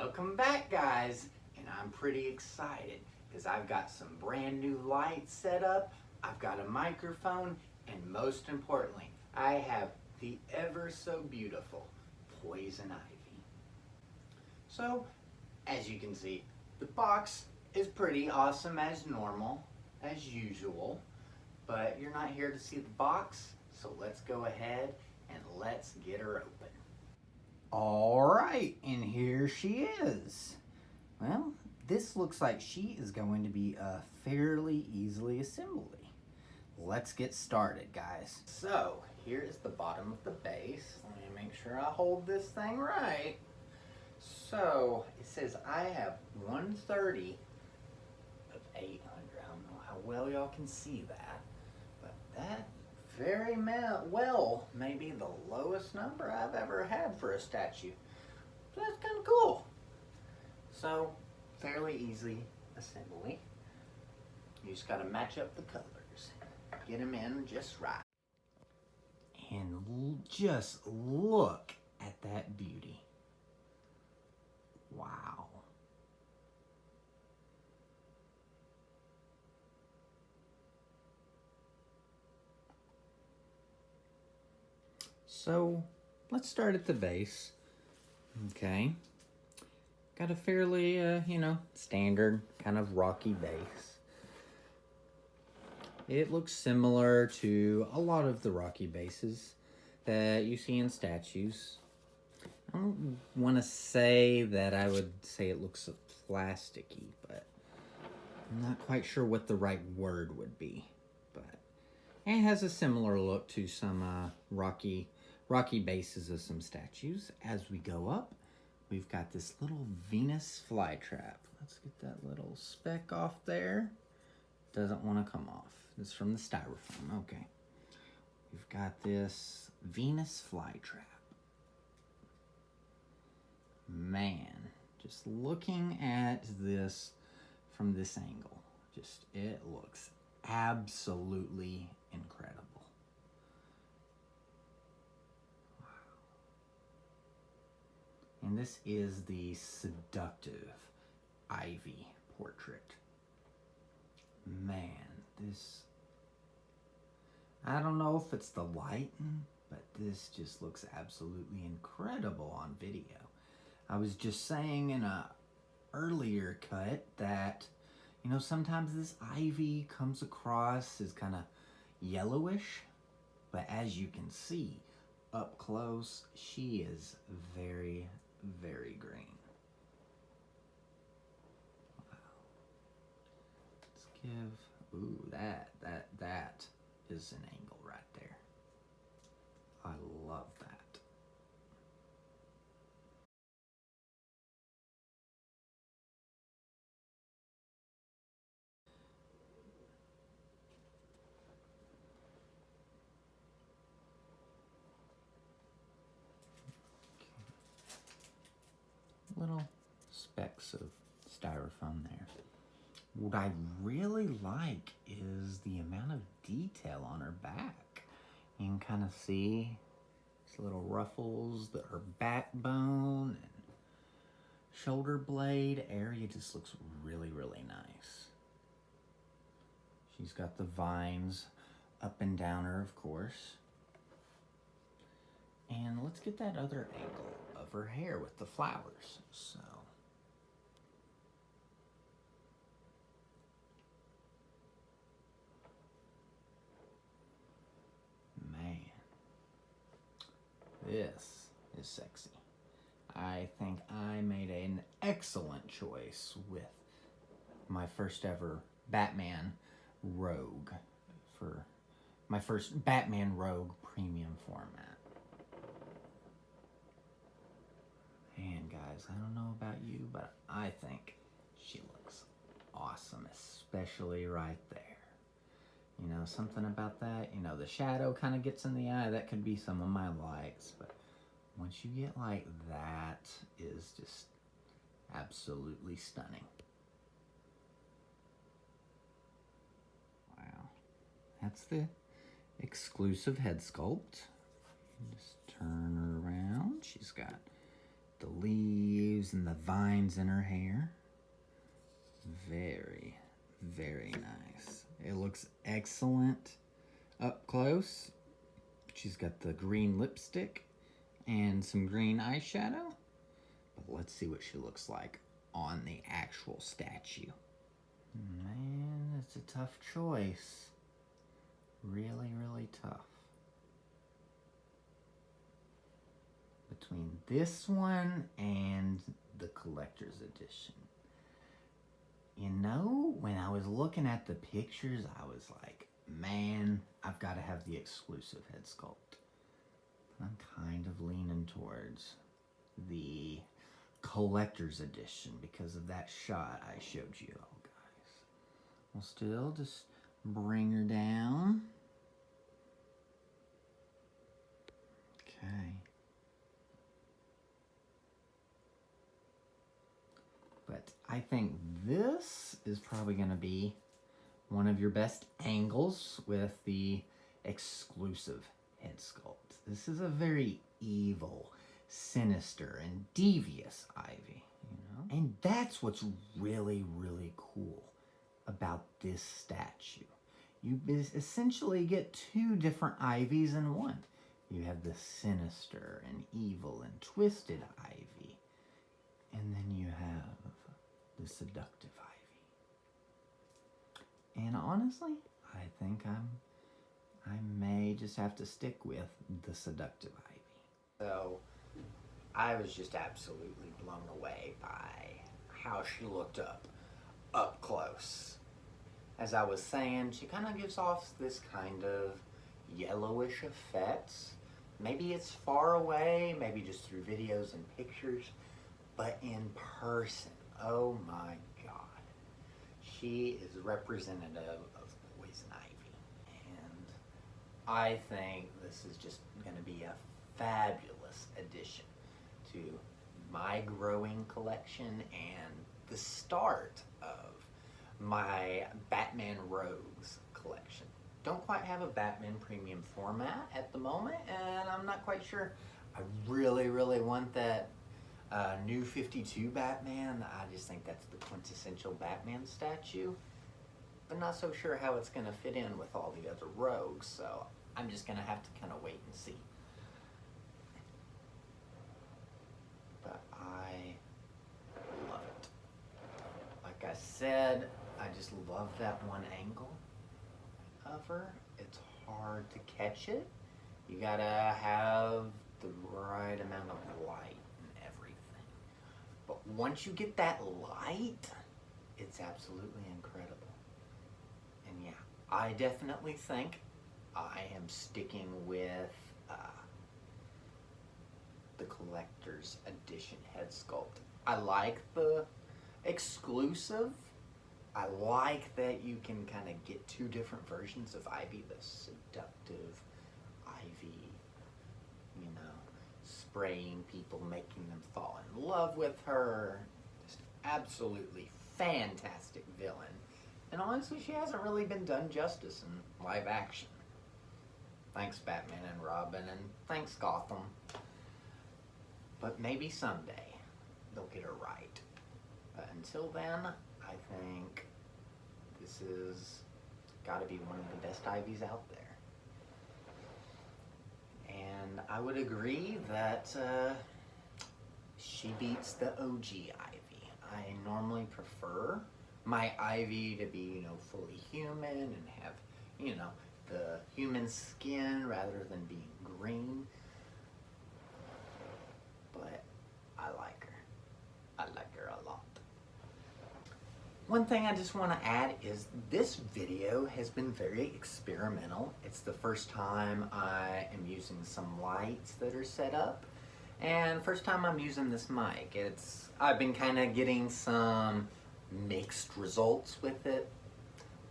Welcome back, guys, and I'm pretty excited because I've got some brand new lights set up, I've got a microphone, and most importantly, I have the ever so beautiful poison ivy. So, as you can see, the box is pretty awesome as normal, as usual, but you're not here to see the box, so let's go ahead and let's get her open. All right, and here she is. Well, this looks like she is going to be a fairly easily assembly. Let's get started, guys. So, here is the bottom of the base. Let me make sure I hold this thing right. So, it says I have 130 of 800. I don't know how well y'all can see that, but that very well may be the lowest number I've ever had for a statue. So that's kind of cool. So, fairly easy assembly. You just got to match up the colors. Get them in just right. And just look at that beauty. Wow. So, let's start at the base. Okay. Got a fairly, standard kind of rocky base. It looks similar to a lot of the rocky bases that you see in statues. I don't want to say that I would say it looks plasticky, but I'm not quite sure what the right word would be. But it has a similar look to some rocky bases of some statues. As we go up, we've got this little Venus flytrap. Let's get that little speck off there. Doesn't want to come off. It's from the styrofoam. Okay. We've got this Venus flytrap. Man, just looking at this from this angle, it looks absolutely incredible. And this is the seductive Ivy portrait. Man, I don't know if it's the lighting, but this just looks absolutely incredible on video. I was just saying in a earlier cut that, sometimes this Ivy comes across as kind of yellowish, but as you can see up close, she is very, very green. Wow. Let's give, that is an angle right there. I love that. Little specks of styrofoam there. What I really like is the amount of detail on her back. You can kind of see these little ruffles, her backbone and shoulder blade area just looks really, really nice. She's got the vines up and down her, of course. And let's get that other angle of her hair with the flowers. So, man, this is sexy. I think I made an excellent choice with my first ever Batman Rogue for my first Batman Rogue premium format. And guys, I don't know about you, but I think she looks awesome, especially right there. Something about that, the shadow kind of gets in the eye. That could be some of my likes, but once you get like that, is just absolutely stunning. Wow. That's the exclusive head sculpt. Just turn her around. She's got the leaves using the vines in her hair. Very, very nice. It looks excellent up close. She's got the green lipstick and some green eyeshadow. But let's see what she looks like on the actual statue. Man, it's a tough choice. Really, really tough. Between this one and the collector's edition. You know, when I was looking at the pictures, I was like, man, I've got to have the exclusive head sculpt. But I'm kind of leaning towards the collector's edition because of that shot I showed you all, guys. We'll still just bring her down. Okay. But I think this is probably going to be one of your best angles with the exclusive head sculpt. This is a very evil, sinister, and devious Ivy, you know? And that's what's really, really cool about this statue. You essentially get two different Ivies in one. You have the sinister and evil and twisted Ivy, and then you have the seductive Ivy. And honestly, I think I may just have to stick with the seductive Ivy. So I was just absolutely blown away by how she looked up close. As I was saying, she kind of gives off this kind of yellowish effect. Maybe it's far away, maybe just through videos and pictures, but in person, oh my God. She is representative of poison ivy. And I think this is just going to be a fabulous addition to my growing collection and the start of my Batman Rogues collection. Don't quite have a Batman premium format at the moment, and I'm not quite sure. I really, really want that new 52 Batman. I just think that's the quintessential Batman statue, but not so sure how it's going to fit in with all the other rogues, so I'm just going to have to kind of wait and see. But I love it. Like I said, I just love that one angle of her. It's hard to catch it. You gotta have the right amount of light and everything. But once you get that light, it's absolutely incredible. And yeah, I definitely think I am sticking with the collector's edition head sculpt. I like the exclusive. I like that you can kind of get two different versions of Ivy, the seductive Ivy, you know, spraying people, making them fall in love with her. Just absolutely fantastic villain. And honestly, she hasn't really been done justice in live action. Thanks Batman and Robin, and thanks Gotham. But maybe someday they'll get her right. But until then, I think this is got to be one of the best Ivies out there. And I would agree that she beats the OG Ivy. I normally prefer my Ivy to be, you know, fully human and have, you know, the human skin rather than being green. But I like her. I like her a lot. One thing I just want to add is this video has been very experimental. It's the first time I am using some lights that are set up, and first time I'm using this mic. I've been kind of getting some mixed results with it.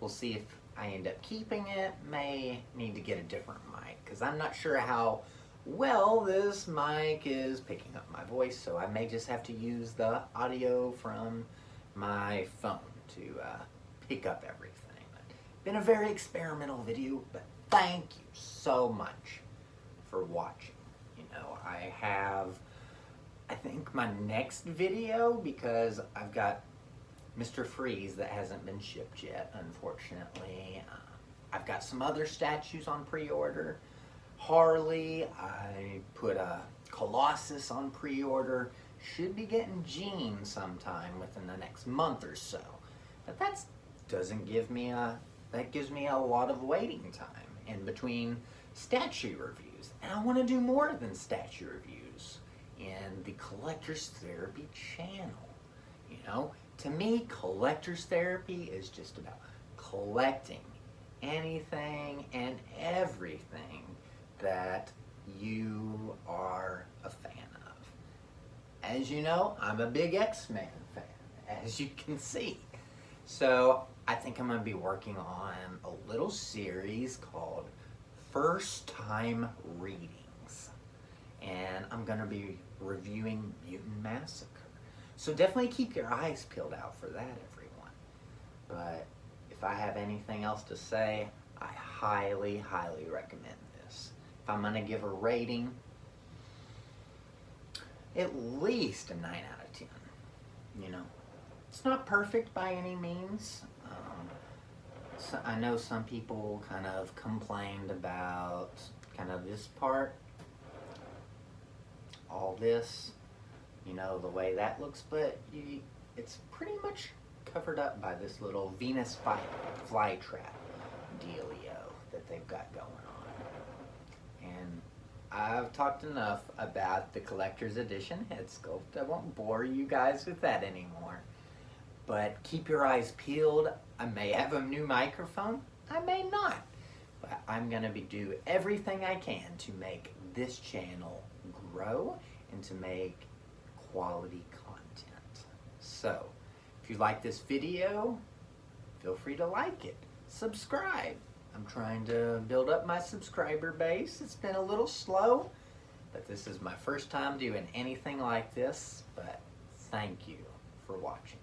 We'll see if I end up keeping it. May need to get a different mic because I'm not sure how well this mic is picking up my voice, so I may just have to use the audio from my phone to pick up everything. Been a very experimental video, but thank you so much for watching. You know, I have I think my next video, because I've got Mr. Freeze that hasn't been shipped yet, unfortunately. I've got some other statues on pre-order. Harley, I put a Colossus on pre-order. Should be getting Gene sometime within the next month or so. But that gives me a lot of waiting time in between statue reviews. And I want to do more than statue reviews in the Collectors Therapy channel. You know, to me, Collectors Therapy is just about collecting anything and everything that you are a fan of. As you know, I'm a big X-Men fan, as you can see. So I think I'm going to be working on a little series called First Time Readings. And I'm going to be reviewing Mutant Massacre. So definitely keep your eyes peeled out for that, everyone. But if I have anything else to say, I highly, highly recommend this. If I'm going to give a rating, at least a 9 out of 10. You know, it's not perfect by any means. So I know some people kind of complained about kind of this part, all this, you know, the way that looks, but it's pretty much covered up by this little Venus flytrap dealio that they've got going on. And I've talked enough about the collector's edition head sculpt. I won't bore you guys with that anymore. But keep your eyes peeled. I may have a new microphone, I may not. But I'm gonna do everything I can to make this channel grow and to make quality content. So, if you like this video, feel free to like it. Subscribe. I'm trying to build up my subscriber base. It's been a little slow, but this is my first time doing anything like this. But thank you for watching.